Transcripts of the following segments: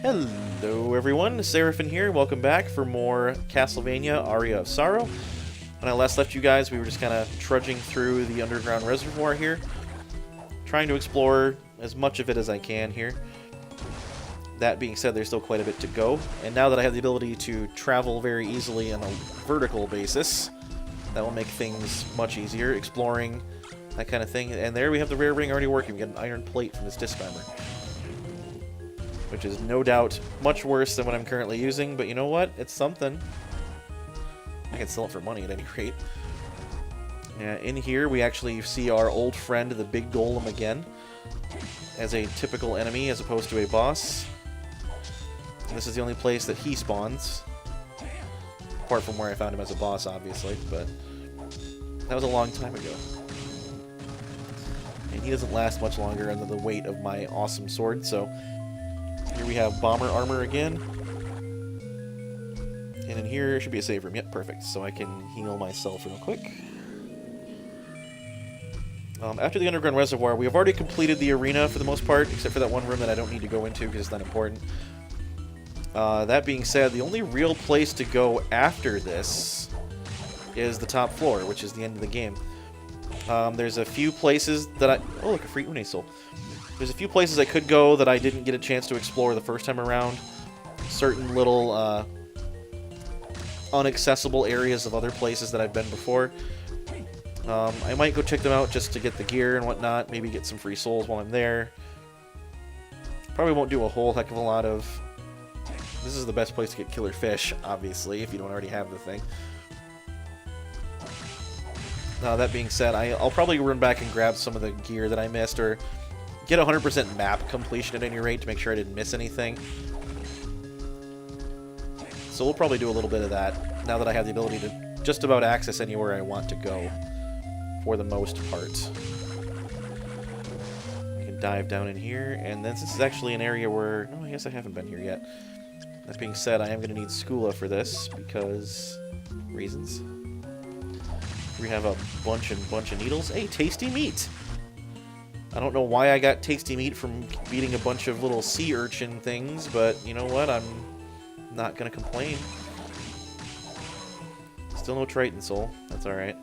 Hello everyone, Seraphin here, welcome back for more Castlevania, Aria of Sorrow. When I last left you guys, we were just kind of trudging through the Underground Reservoir here, trying to explore as much of it as I can here. That being said, there's still quite a bit to go, and now that I have the ability to travel very easily on a vertical basis, that will make things much easier, exploring, that kind of thing. And there we have the rare ring already working. We get an iron plate from this disc armor, which is no doubt much worse than what I'm currently using, but you know what? It's something. I can sell it for money at any rate. In here, we actually see our old friend, the Big Golem, again, as a typical enemy as opposed to a boss. And this is the only place that he spawns, apart from where I found him as a boss, obviously, but that was a long time ago. And he doesn't last much longer under the weight of my awesome sword, so here we have bomber armor again. And in here should be a save room. Yep, perfect. So I can heal myself real quick. After the Underground Reservoir, we have already completed the arena for the most part, except for that one room that I don't need to go into because it's not important. That being said, the only real place to go after this is the top floor, which is the end of the game. There's a few places that I... Oh, look, a free Une Soul. There's a few places I could go that I didn't get a chance to explore the first time around. Certain little unaccessible areas of other places that I've been before. I might go check them out just to get the gear and whatnot. Maybe get some free souls while I'm there. Probably won't do a whole heck of a lot of... This is the best place to get killer fish, obviously, if you don't already have the thing. That being said, I'll probably run back and grab some of the gear that I missed, or get 100% map completion at any rate to make sure I didn't miss anything. So we'll probably do a little bit of that, now that I have the ability to just about access anywhere I want to go, for the most part. We can dive down in here, and then this is actually an area where... Oh, I guess I haven't been here yet. That being said, I am going to need Skula for this, because... reasons. We have a bunch of needles. Hey, tasty meat! I don't know why I got tasty meat from beating a bunch of little sea urchin things, but you know what? I'm not going to complain. Still no Triton Soul. That's alright.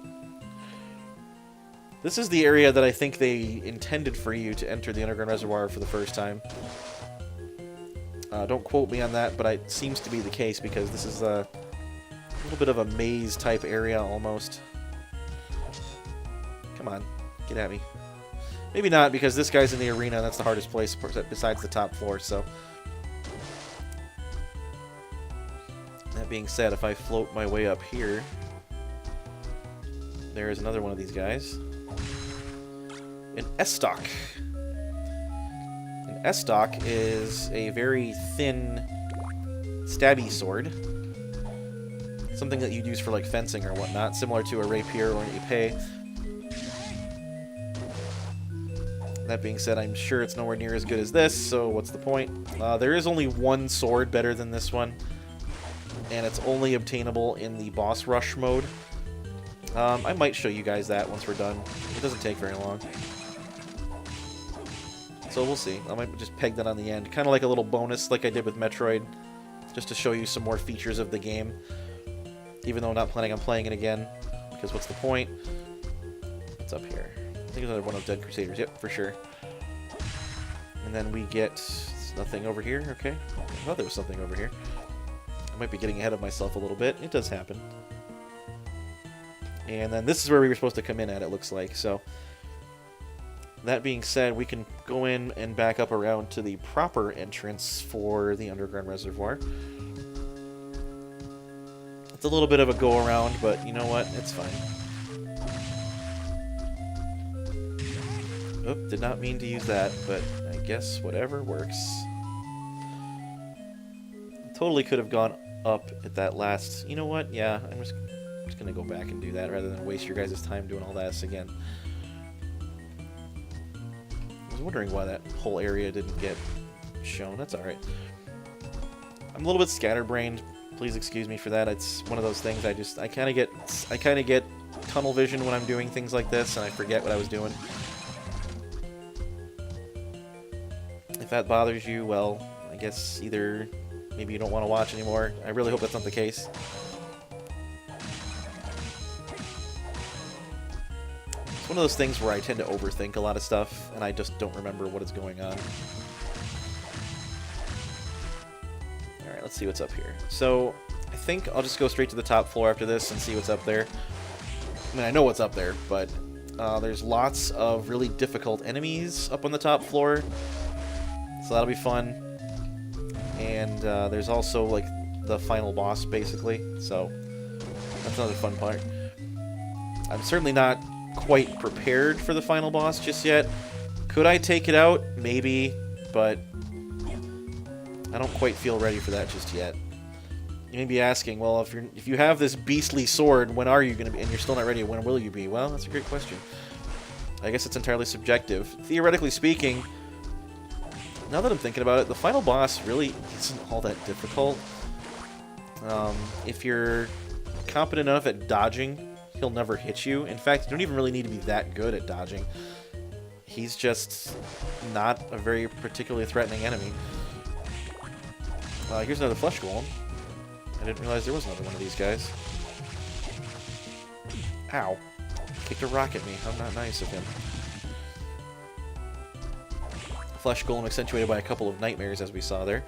This is the area that I think they intended for you to enter the Underground Reservoir for the first time. Don't quote me on that, but it seems to be the case, because this is a little bit of a maze-type area, almost. Come on, get at me. Maybe not, because this guy's in the arena, and that's the hardest place besides the top floor, so... That being said, if I float my way up here... There is another one of these guys. An Estoc. An Estoc is a very thin, stabby sword. Something that you'd use for, like, fencing or whatnot, similar to a rapier or an épée. That being said, I'm sure it's nowhere near as good as this, so what's the point? There is only one sword better than this one, and it's only obtainable in the boss rush mode. I might show you guys that once we're done. It doesn't take very long. So we'll see. I might just peg that on the end, kind of like a little bonus like I did with Metroid, just to show you some more features of the game, even though I'm not planning on playing it again, because what's the point? What's up here? I think it's another one of Dead Crusaders. Yep, for sure. And then we get nothing over here. Okay. I thought there was something over here. I might be getting ahead of myself a little bit. It does happen. And then this is where we were supposed to come in at, it looks like. So, that being said, we can go in and back up around to the proper entrance for the Underground Reservoir. It's a little bit of a go-around, but you know what? It's fine. Oop, did not mean to use that, but I guess whatever works. Totally could have gone up at that last... You know what? Yeah, I'm just going to go back and do that rather than waste your guys' time doing all that again. I was wondering why that whole area didn't get shown. That's alright. I'm a little bit scatterbrained. Please excuse me for that. It's one of those things I kind of get tunnel vision when I'm doing things like this, and I forget what I was doing. If that bothers you, well, I guess either maybe you don't want to watch anymore. I really hope that's not the case. It's one of those things where I tend to overthink a lot of stuff, and I just don't remember what is going on. Alright, let's see what's up here. So, I think I'll just go straight to the top floor after this and see what's up there. I mean, I know what's up there, but there's lots of really difficult enemies up on the top floor, so that'll be fun. And there's also, like, the final boss, basically, so that's another fun part. I'm certainly not quite prepared for the final boss just yet. Could I take it out? Maybe, but I don't quite feel ready for that just yet. You may be asking, well, if you have this beastly sword, when are you going to be, and you're still not ready, when will you be? Well, that's a great question. I guess it's entirely subjective. Theoretically speaking, now that I'm thinking about it, the final boss really isn't all that difficult. If you're competent enough at dodging, he'll never hit you. In fact, you don't even really need to be that good at dodging. He's just not a very particularly threatening enemy. Here's another flesh golem. I didn't realize there was another one of these guys. Ow. Kicked a rock at me. How not nice of him. Flesh golem accentuated by a couple of nightmares, as we saw there.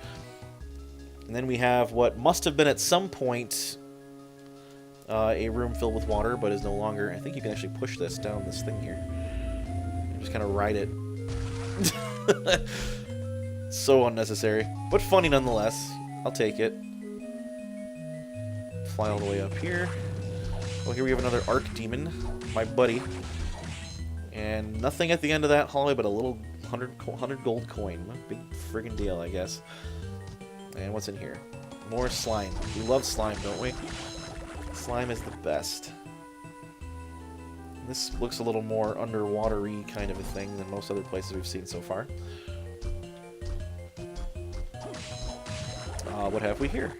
And then we have what must have been at some point a room filled with water, but is no longer. I think you can actually push this down this thing here. And just kind of ride it. So unnecessary. But funny nonetheless. I'll take it. Fly all the way up here. Well, here we have another Archdemon, my buddy. And nothing at the end of that hallway but a little 100 gold coin. Big friggin' deal, I guess. And what's in here? More slime. We love slime, don't we? Slime is the best. This looks a little more underwater-y kind of a thing than most other places we've seen so far. What have we here?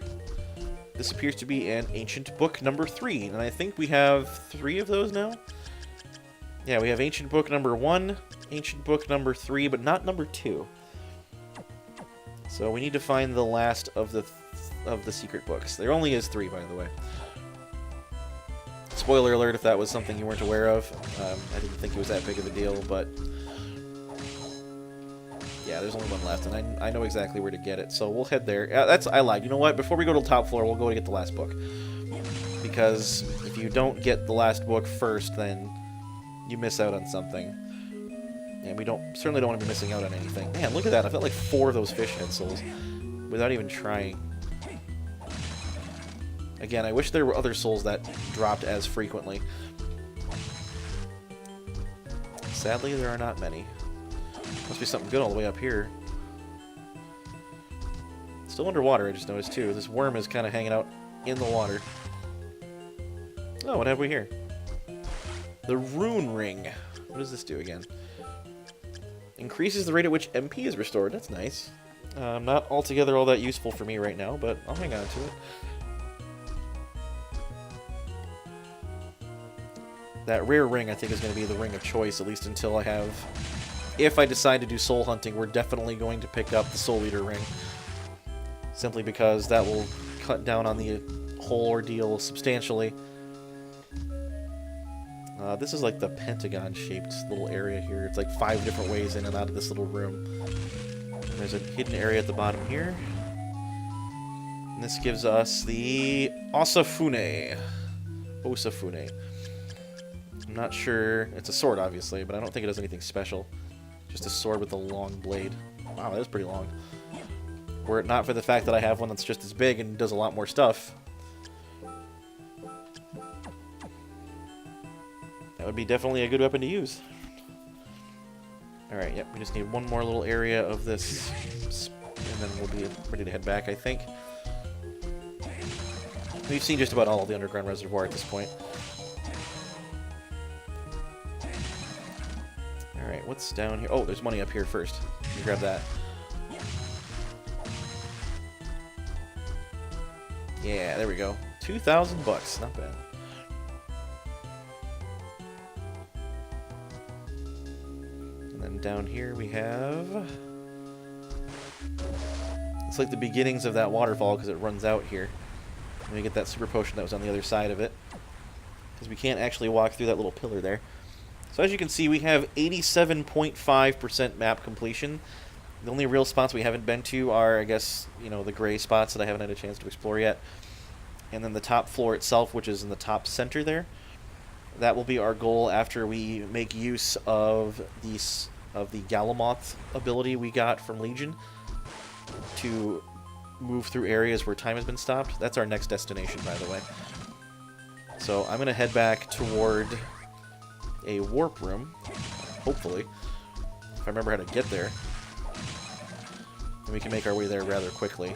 This appears to be an Ancient Book number 3, and I think we have 3 of those now? Yeah, we have Ancient Book number 1, Ancient Book number 3, but not number 2. So we need to find the last of the secret books. There only is 3, by the way. Spoiler alert if that was something you weren't aware of. I didn't think it was that big of a deal, but yeah, there's only one left, and I know exactly where to get it, so we'll head there. I lied. You know what? Before we go to the top floor, we'll go to get the last book. Because if you don't get the last book first, then you miss out on something. And we certainly don't want to be missing out on anything. Man, look at that. I've got like 4 of those fish head souls without even trying. Again, I wish there were other souls that dropped as frequently. Sadly, there are not many. Must be something good all the way up here. Still underwater, I just noticed too. This worm is kind of hanging out in the water. Oh, what have we here? The Rune Ring. What does this do again? Increases the rate at which MP is restored. That's nice. Not altogether all that useful for me right now, but I'll hang on to it. That rare ring, I think, is going to be the ring of choice, at least until I have... If I decide to do soul hunting, we're definitely going to pick up the Soul Eater ring. Simply because that will cut down on the whole ordeal substantially. This is like the pentagon-shaped little area here. It's like 5 different ways in and out of this little room. And there's a hidden area at the bottom here. And this gives us the Osafune. Osafune. I'm not sure. It's a sword, obviously, but I don't think it does anything special. Just a sword with a long blade. Wow, that is pretty long. Were it not for the fact that I have one that's just as big and does a lot more stuff, that would be definitely a good weapon to use. Alright, yep, we just need one more little area of this, and then we'll be ready to head back, I think. We've seen just about all of the Underground Reservoir at this point. Alright, what's down here? Oh, there's money up here first. Let me grab that. Yeah, there we go. 2,000 bucks. Not bad. And then down here we have It's like the beginnings of that waterfall because it runs out here. And we get that super potion that was on the other side of it. Because we can't actually walk through that little pillar there. So as you can see, we have 87.5% map completion. The only real spots we haven't been to are, I guess, you know, the gray spots that I haven't had a chance to explore yet. And then the top floor itself, which is in the top center there. That will be our goal after we make use of the Galamoth ability we got from Legion to move through areas where time has been stopped. That's our next destination, by the way. So I'm going to head back toward a warp room, hopefully, if I remember how to get there. And we can make our way there rather quickly.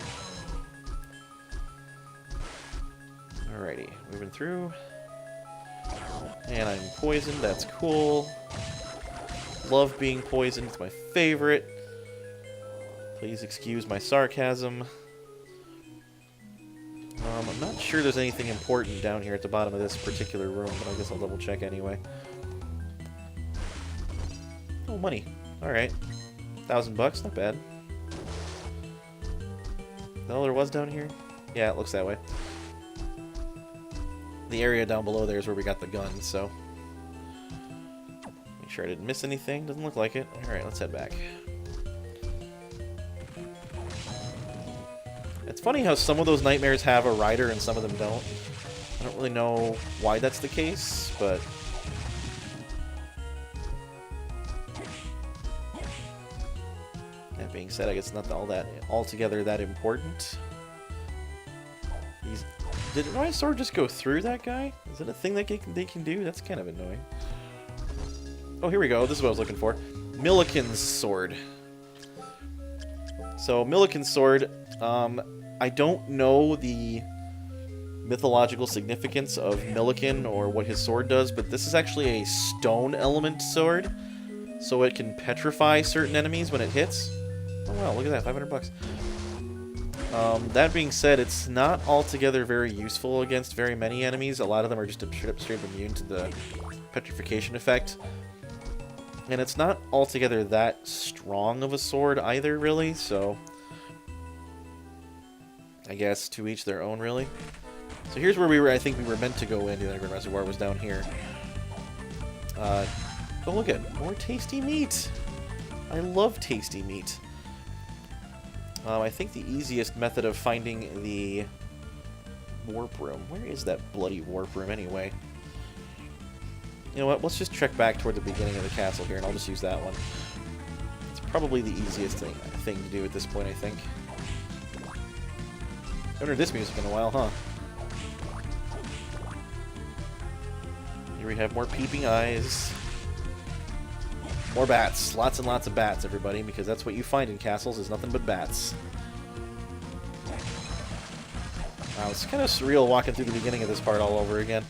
Alrighty, moving through. And I'm poisoned, that's cool. Love being poisoned, it's my favorite. Please excuse my sarcasm. I'm not sure there's anything important down here at the bottom of this particular room, but I guess I'll double check anyway. Oh, money. Alright. $1,000, not bad. Is that all there was down here? Yeah, it looks that way. The area down below there is where we got the gun, so... Make sure I didn't miss anything. Doesn't look like it. Alright, let's head back. It's funny how some of those nightmares have a rider and some of them don't. I don't really know why that's the case, but... That being said, I guess it's not altogether that important. Did my sword just go through that guy? Is it a thing that they can do? That's kind of annoying. Oh, here we go. This is what I was looking for. Milliken's sword. So, Milliken's sword, I don't know the mythological significance of Milliken or what his sword does, but this is actually a stone element sword, so it can petrify certain enemies when it hits. Oh wow, look at that, $500. That being said, it's not altogether very useful against very many enemies. A lot of them are just straight up immune to the petrification effect. And it's not altogether that strong of a sword either, really, so... I guess to each their own, really. So here's where I think we were meant to go in. The Underground Reservoir was down here. Oh, look at more tasty meat! I love tasty meat. I think the easiest method of finding the warp room... Where is that bloody warp room, anyway? You know what? Let's just trek back toward the beginning of the castle here, and I'll just use that one. It's probably the easiest thing to do at this point, I think. I haven't heard this music in a while, huh? Here we have more peeping eyes. More bats. Lots and lots of bats, everybody, because that's what you find in castles, is nothing but bats. Wow, it's kind of surreal walking through the beginning of this part all over again.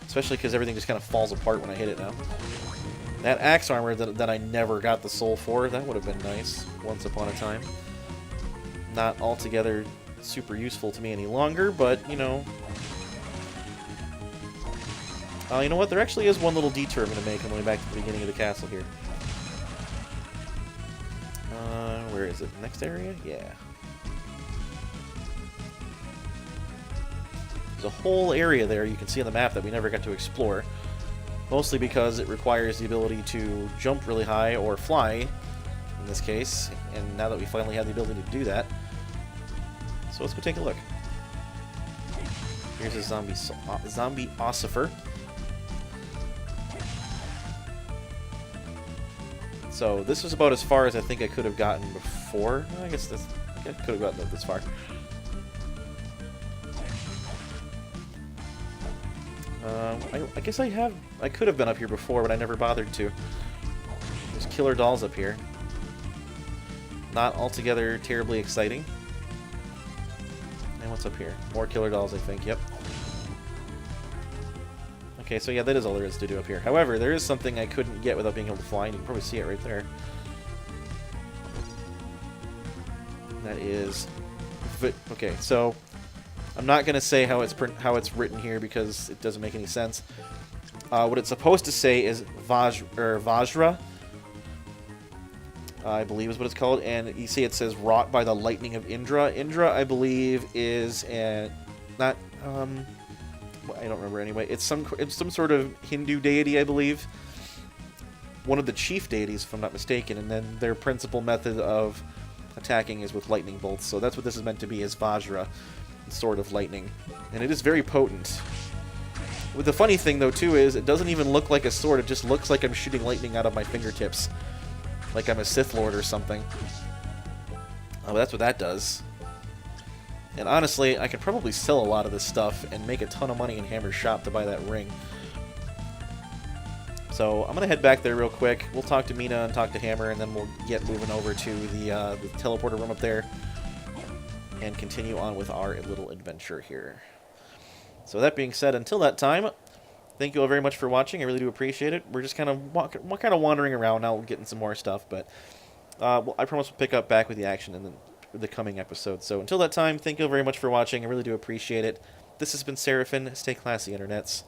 Especially because everything just kind of falls apart when I hit it now. That axe armor that I never got the soul for, that would have been nice once upon a time. Not altogether super useful to me any longer, but, you know... you know what? There actually is one little detour I'm going to make on the way back to the beginning of the castle here. Where is it? Next area? Yeah. There's a whole area there you can see on the map that we never got to explore. Mostly because it requires the ability to jump really high, or fly, in this case. And now that we finally have the ability to do that, so let's go take a look. Here's a zombie ossifer. So this was about as far as I think I could have gotten before. I guess I could have gotten this far. I guess I could have been up here before, but I never bothered to. There's killer dolls up here. Not altogether terribly exciting. And what's up here? More killer dolls, I think. Yep. Okay, so yeah, that is all there is to do up here. However, there is something I couldn't get without being able to fly, and you can probably see it right there. That is... Okay, so... I'm not going to say how it's written here because it doesn't make any sense. What it's supposed to say is Vajra. I believe is what it's called. And you see it says wrought by the lightning of Indra. Indra, I believe, is not I don't remember anyway. It's some sort of Hindu deity, I believe. One of the chief deities, if I'm not mistaken, and then their principal method of attacking is with lightning bolts. So that's what this is meant to be, is Vajra, the sword of lightning. And it is very potent. But the funny thing, though, too, is it doesn't even look like a sword. It just looks like I'm shooting lightning out of my fingertips. Like I'm a Sith Lord or something. But that's what that does. And honestly, I could probably sell a lot of this stuff and make a ton of money in Hammer's shop to buy that ring. So I'm going to head back there real quick. We'll talk to Mina and talk to Hammer, and then we'll get moving over to the teleporter room up there and continue on with our little adventure here. So that being said, until that time, thank you all very much for watching. I really do appreciate it. We're just kind of wandering around now, getting some more stuff, but well, I promise we'll pick up back with the action in the coming episode. So until that time, thank you all very much for watching. I really do appreciate it. This has been Seraphin. Stay classy, internets.